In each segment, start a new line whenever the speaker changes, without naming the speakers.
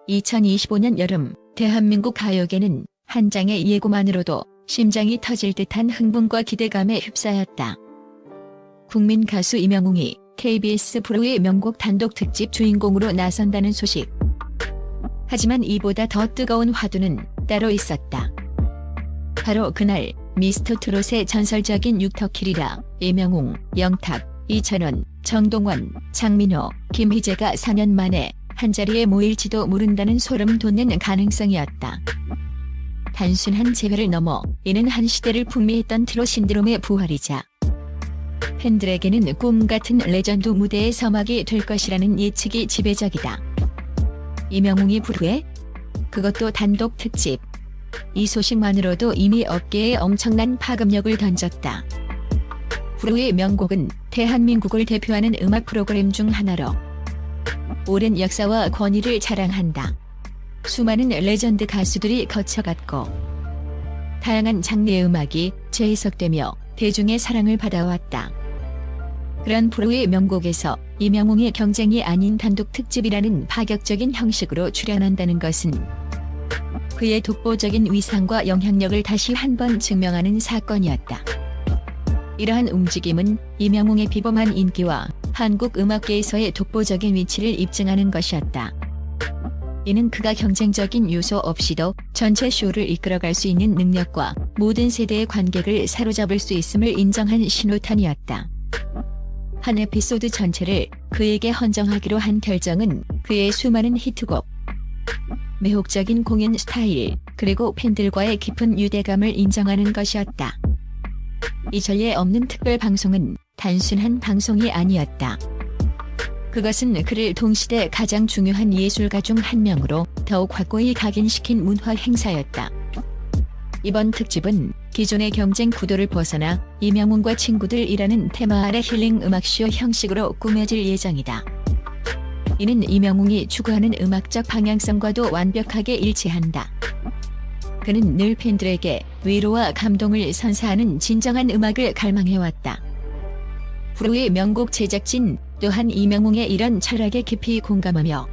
2025년 여름 대한민국 가요계는 한 장의 예고만으로도 심장이 터질 듯한 흥분과 기대감에 휩싸였다. 국민 가수 임영웅이 KBS 프로의 명곡 단독 특집 주인공으로 나선다는 소식. 하지만 이보다 더 뜨거운 화두는 따로 있었다. 바로 그날 미스터트롯의 전설적인 육터킬이라 임영웅, 영탁, 이찬원, 정동원, 장민호, 김희재가 4년 만에 한자리에 모일지도 모른다는 소름 돋는 가능성이었다. 단순한 재회를 넘어 이는 한 시대를 풍미했던 트롯 신드롬의 부활이자 팬들에게는 꿈같은 레전드 무대의 서막이 될 것이라는 예측이 지배적이다. 임영웅이 불후에? 그것도 단독 특집. 이 소식만으로도 이미 업계에 엄청난 파급력을 던졌다. 불후의 명곡은 대한민국을 대표하는 음악 프로그램 중 하나로 오랜 역사와 권위를 자랑한다. 수많은 레전드 가수들이 거쳐갔고 다양한 장르의 음악이 재해석되며 대중의 사랑을 받아왔다. 그런 불후의 명곡에서 임영웅의 경쟁이 아닌 단독 특집이라는 파격적인 형식으로 출연한다는 것은 그의 독보적인 위상과 영향력을 다시 한번 증명하는 사건이었다. 이러한 움직임은 임영웅의 비범한 인기와 한국 음악계에서의 독보적인 위치를 입증하는 것이었다. 이는 그가 경쟁적인 요소 없이도 전체 쇼를 이끌어갈 수 있는 능력과 모든 세대의 관객을 사로잡을 수 있음을 인정한 신호탄이었다. 한 에피소드 전체를 그에게 헌정하기로 한 결정은 그의 수많은 히트곡, 매혹적인 공연 스타일, 그리고 팬들과의 깊은 유대감을 인정하는 것이었다. 이 전례 없는 특별 방송은 단순한 방송이 아니었다. 그것은 그를 동시대 가장 중요한 예술가 중 한 명으로 더욱 확고히 각인시킨 문화 행사였다. 이번 특집은 기존의 경쟁 구도를 벗어나 임영웅과 친구들이라는 테마 아래 힐링 음악쇼 형식으로 꾸며질 예정이다. 이는 임영웅이 추구하는 음악적 방향성과도 완벽하게 일치한다. 그는 늘 팬들에게 위로와 감동을 선사하는 진정한 음악을 갈망해왔다. 불후의 명곡 제작진 또한 임영웅의 이런 철학에 깊이 공감하며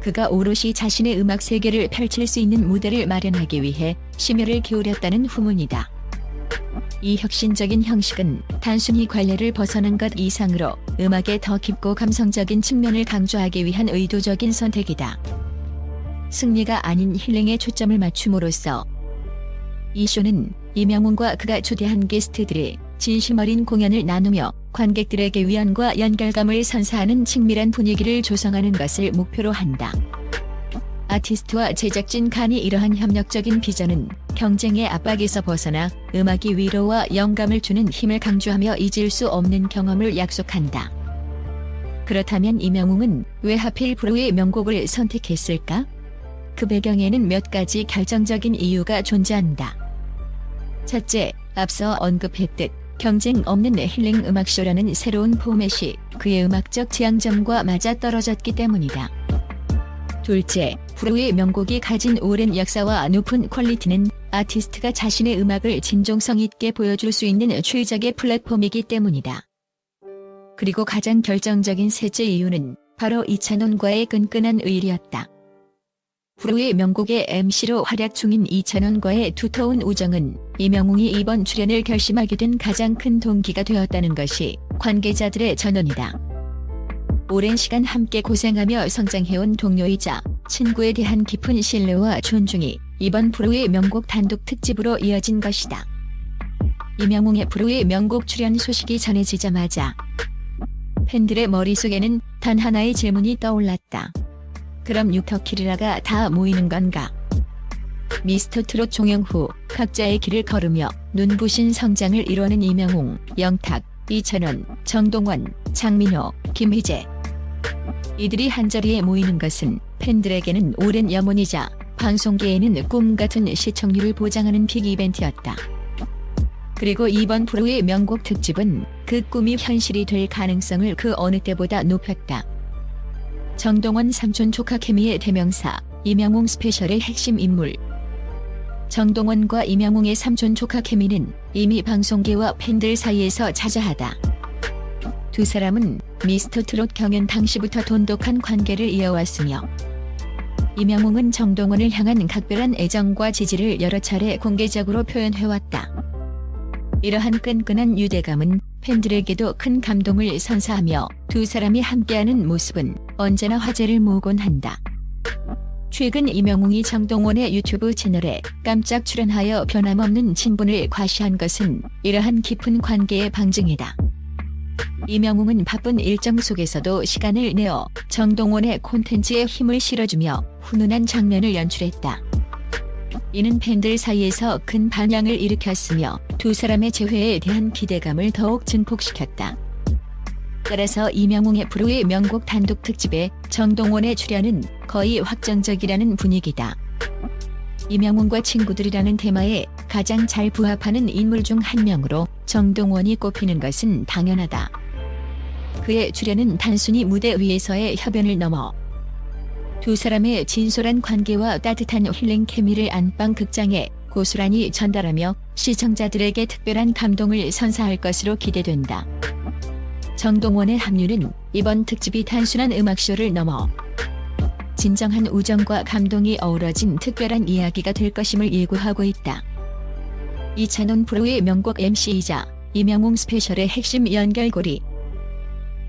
그가 오롯이 자신의 음악 세계를 펼칠 수 있는 무대를 마련하기 위해 심혈을 기울였다는 후문이다. 이 혁신적인 형식은 단순히 관례를 벗어난 것 이상으로 음악의 더 깊고 감성적인 측면을 강조하기 위한 의도적인 선택이다. 승리가 아닌 힐링에 초점을 맞춤으로써 이 쇼는 임영웅과 그가 초대한 게스트들이 진심 어린 공연을 나누며 관객들에게 위안과 연결감을 선사하는 친밀한 분위기를 조성하는 것을 목표로 한다. 아티스트와 제작진 간의 이러한 협력적인 비전은 경쟁의 압박에서 벗어나 음악이 위로와 영감을 주는 힘을 강조하며 잊을 수 없는 경험을 약속한다. 그렇다면 임영웅은 왜 하필 불후의 명곡을 선택했을까? 그 배경에는 몇 가지 결정적인 이유가 존재한다. 첫째, 앞서 언급했듯 경쟁 없는 힐링 음악쇼라는 새로운 포맷이 그의 음악적 지향점과 맞아떨어졌기 때문이다. 둘째, 불후의 명곡이 가진 오랜 역사와 높은 퀄리티는 아티스트가 자신의 음악을 진정성 있게 보여줄 수 있는 최적의 플랫폼이기 때문이다. 그리고 가장 결정적인 셋째 이유는 바로 이찬원과의 끈끈한 의리였다. 불후의 명곡의 MC로 활약 중인 이찬원과의 두터운 우정은 임영웅이 이번 출연을 결심하게 된 가장 큰 동기가 되었다는 것이 관계자들의 전언이다. 오랜 시간 함께 고생하며 성장해온 동료이자 친구에 대한 깊은 신뢰와 존중이 이번 불후의 명곡 단독 특집으로 이어진 것이다. 임영웅의 불후의 명곡 출연 소식이 전해지자마자 팬들의 머릿속에는 단 하나의 질문이 떠올랐다. 그럼 육터킬이라가 다 모이는 건가? 미스터트롯 종영 후 각자의 길을 걸으며 눈부신 성장을 이뤄낸 임영웅, 영탁, 이찬원, 정동원, 장민호, 김희재. 이들이 한자리에 모이는 것은 팬들에게는 오랜 염원이자 방송계에는 꿈같은 시청률을 보장하는 빅 이벤트였다. 그리고 이번 불후의 명곡 특집은 그 꿈이 현실이 될 가능성을 그 어느 때보다 높였다. 정동원 삼촌 조카 케미의 대명사, 임영웅 스페셜의 핵심 인물. 정동원과 임영웅의 삼촌 조카 케미는 이미 방송계와 팬들 사이에서 자자하다. 두 사람은 미스터트롯 경연 당시부터 돈독한 관계를 이어왔으며 임영웅은 정동원을 향한 각별한 애정과 지지를 여러 차례 공개적으로 표현해왔다. 이러한 끈끈한 유대감은 팬들에게도 큰 감동을 선사하며 두 사람이 함께하는 모습은 언제나 화제를 모으곤 한다. 최근 임영웅이 정동원의 유튜브 채널에 깜짝 출연하여 변함없는 친분을 과시한 것은 이러한 깊은 관계의 방증이다. 임영웅은 바쁜 일정 속에서도 시간을 내어 정동원의 콘텐츠에 힘을 실어주며 훈훈한 장면을 연출했다. 이는 팬들 사이에서 큰 반향을 일으켰으며 두 사람의 재회에 대한 기대감을 더욱 증폭시켰다. 따라서 임영웅의 프로의 명곡 단독 특집에 정동원의 출연은 거의 확정적이라는 분위기다. 임영웅과 친구들이라는 테마에 가장 잘 부합하는 인물 중 한 명으로 정동원이 꼽히는 것은 당연하다. 그의 출연은 단순히 무대 위에서의 협연을 넘어 두 사람의 진솔한 관계와 따뜻한 힐링 케미를 안방 극장에 고스란히 전달하며 시청자들에게 특별한 감동을 선사할 것으로 기대된다. 정동원의 합류는 이번 특집이 단순한 음악쇼를 넘어 진정한 우정과 감동이 어우러진 특별한 이야기가 될 것임을 예고하고 있다. 이찬원 프로의 명곡 MC이자 임영웅 스페셜의 핵심 연결고리.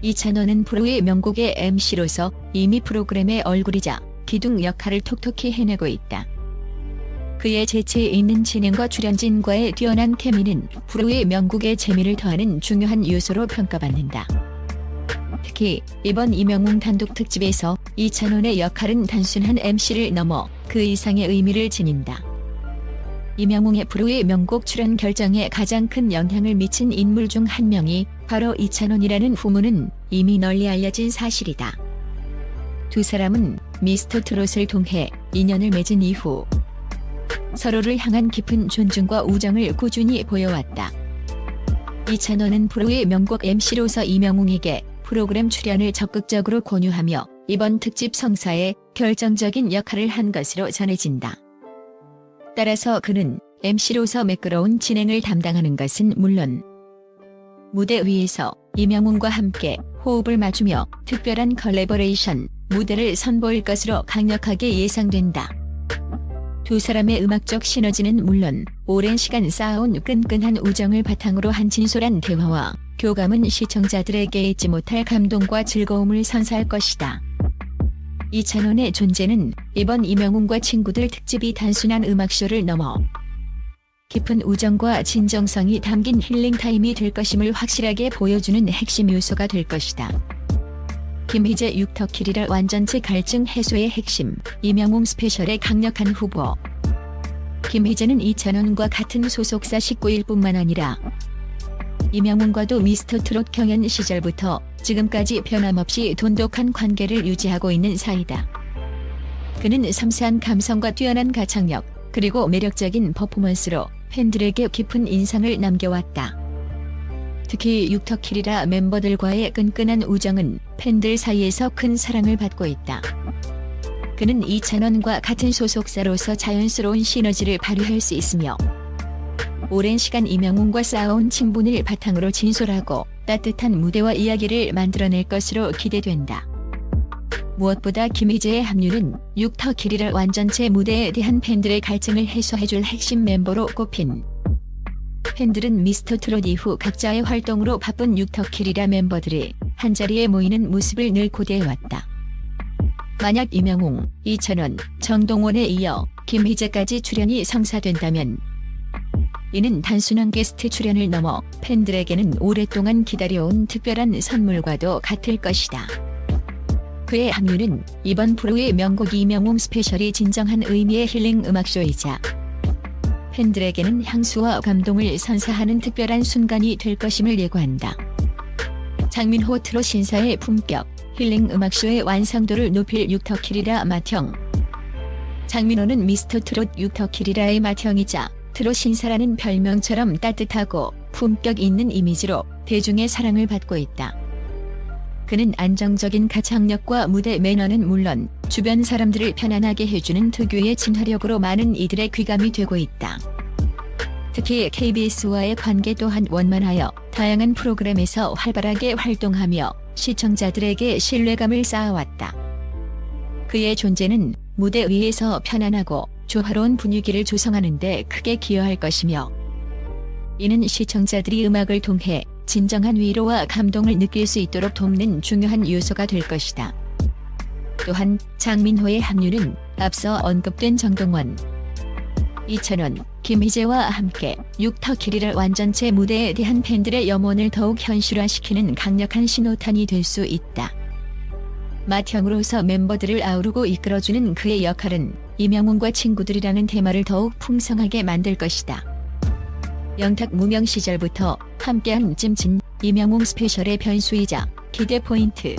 이찬원은 프로의 명곡의 MC로서 이미 프로그램의 얼굴이자 기둥 역할을 톡톡히 해내고 있다. 그의 재치 있는 진행과 출연진과의 뛰어난 케미는 프로의 명곡의 재미를 더하는 중요한 요소로 평가받는다. 특히 이번 임영웅 단독 특집에서 이찬원의 역할은 단순한 MC를 넘어 그 이상의 의미를 지닌다. 임영웅의 프로의 명곡 출연 결정에 가장 큰 영향을 미친 인물 중 한 명이 바로 이찬원이라는 후문은 이미 널리 알려진 사실이다. 두 사람은 미스터 트롯을 통해 인연을 맺은 이후 서로를 향한 깊은 존중과 우정을 꾸준히 보여왔다. 이찬원은 프로의 명곡 MC로서 임영웅에게 프로그램 출연을 적극적으로 권유하며 이번 특집 성사에 결정적인 역할을 한 것으로 전해진다. 따라서 그는 MC로서 매끄러운 진행을 담당하는 것은 물론 무대 위에서 임영웅과 함께 호흡을 맞추며 특별한 컬래버레이션 무대를 선보일 것으로 강력하게 예상된다. 두 사람의 음악적 시너지는 물론 오랜 시간 쌓아온 끈끈한 우정을 바탕으로 한 진솔한 대화와 교감은 시청자들에게 잊지 못할 감동과 즐거움을 선사할 것이다. 이찬원의 존재는 이번 임영웅과 친구들 특집이 단순한 음악쇼를 넘어 깊은 우정과 진정성이 담긴 힐링타임이 될 것임을 확실하게 보여주는 핵심 요소가 될 것이다. 김희재 육터키리라 완전체 갈증 해소의 핵심, 임영웅 스페셜의 강력한 후보. 김희재는 이찬원과 같은 소속사 식구일 뿐만 아니라 임영웅과도 미스터 트롯 경연 시절부터 지금까지 변함없이 돈독한 관계를 유지하고 있는 사이다. 그는 섬세한 감성과 뛰어난 가창력, 그리고 매력적인 퍼포먼스로 팬들에게 깊은 인상을 남겨왔다. 특히 육터키리라 멤버들과의 끈끈한 우정은 팬들 사이에서 큰 사랑을 받고 있다. 그는 이찬원과 같은 소속사로서 자연스러운 시너지를 발휘할 수 있으며 오랜 시간 임영웅과 쌓아온 친분을 바탕으로 진솔하고 따뜻한 무대와 이야기를 만들어낼 것으로 기대된다. 무엇보다 김희재의 합류는 육터키리라 완전체 무대에 대한 팬들의 갈증을 해소해줄 핵심 멤버로 꼽힌. 팬들은 미스터 트롯 이후 각자의 활동으로 바쁜 육터키리라 멤버들이 한자리에 모이는 모습을 늘 고대해왔다. 만약 임영웅, 이찬원, 정동원에 이어 김희재까지 출연이 성사된다면 이는 단순한 게스트 출연을 넘어 팬들에게는 오랫동안 기다려온 특별한 선물과도 같을 것이다. 그의 합류는 이번 프로의 명곡 임영웅 스페셜이 진정한 의미의 힐링 음악쇼이자 팬들에게는 향수와 감동을 선사하는 특별한 순간이 될 것임을 예고한다. 장민호 트롯 신사의 품격, 힐링 음악쇼의 완성도를 높일 육터키리라 맏형. 장민호는 미스터 트롯 육터키리라의 맏형이자 트롯 신사라는 별명처럼 따뜻하고 품격 있는 이미지로 대중의 사랑을 받고 있다. 그는 안정적인 가창력과 무대 매너는 물론 주변 사람들을 편안하게 해주는 특유의 친화력으로 많은 이들의 귀감이 되고 있다. 특히 KBS와의 관계 또한 원만하여 다양한 프로그램에서 활발하게 활동하며 시청자들에게 신뢰감을 쌓아왔다. 그의 존재는 무대 위에서 편안하고 조화로운 분위기를 조성하는 데 크게 기여할 것이며, 이는 시청자들이 음악을 통해 진정한 위로와 감동을 느낄 수 있도록 돕는 중요한 요소가 될 것이다. 또한 장민호의 합류는 앞서 언급된 정동원, 이찬원, 김희재와 함께 육터 길이를 완전체 무대에 대한 팬들의 염원을 더욱 현실화시키는 강력한 신호탄이 될 수 있다. 맏형으로서 멤버들을 아우르고 이끌어주는 그의 역할은 이명웅과 친구들이라는 테마를 더욱 풍성하게 만들 것이다. 영탁 무명 시절부터 함께한 찜친 이명웅 스페셜의 변수이자 기대 포인트.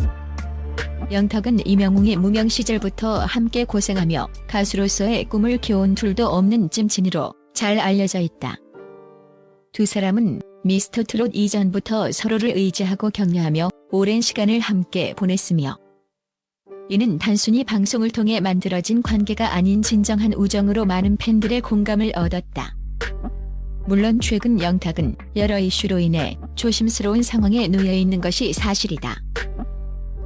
영탁은 이명웅이 무명 시절부터 함께 고생하며 가수로서의 꿈을 키워온 둘도 없는 찜친이로 잘 알려져 있다. 두 사람은 미스터 트롯 이전부터 서로를 의지하고 격려하며 오랜 시간을 함께 보냈으며, 이는 단순히 방송을 통해 만들어진 관계가 아닌 진정한 우정으로 많은 팬들의 공감을 얻었다. 물론 최근 영탁은 여러 이슈로 인해 조심스러운 상황에 놓여 있는 것이 사실이다.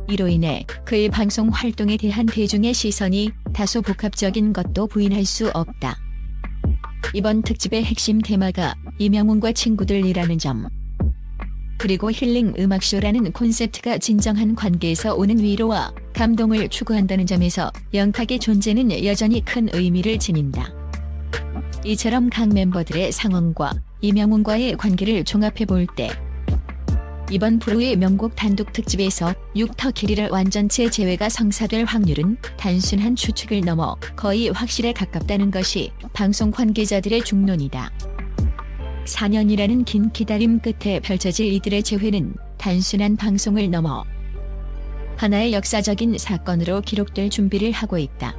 이로 인해 그의 방송 활동에 대한 대중의 시선이 다소 복합적인 것도 부인할 수 없다. 이번 특집의 핵심 테마가 이명웅과 친구들이라는 점, 그리고 힐링 음악쇼라는 콘셉트가 진정한 관계에서 오는 위로와 감동을 추구한다는 점에서 영탁의 존재는 여전히 큰 의미를 지닌다. 이처럼 각 멤버들의 상황과 이명웅과의 관계를 종합해 볼 때, 이번 프로의 명곡 단독 특집에서 육터 길이를 완전체 제외가 성사될 확률은 단순한 추측을 넘어 거의 확실에 가깝다는 것이 방송 관계자들의 중론이다. 4년이라는 긴 기다림 끝에 펼쳐질 이들의 재회는 단순한 방송을 넘어 하나의 역사적인 사건으로 기록될 준비를 하고 있다.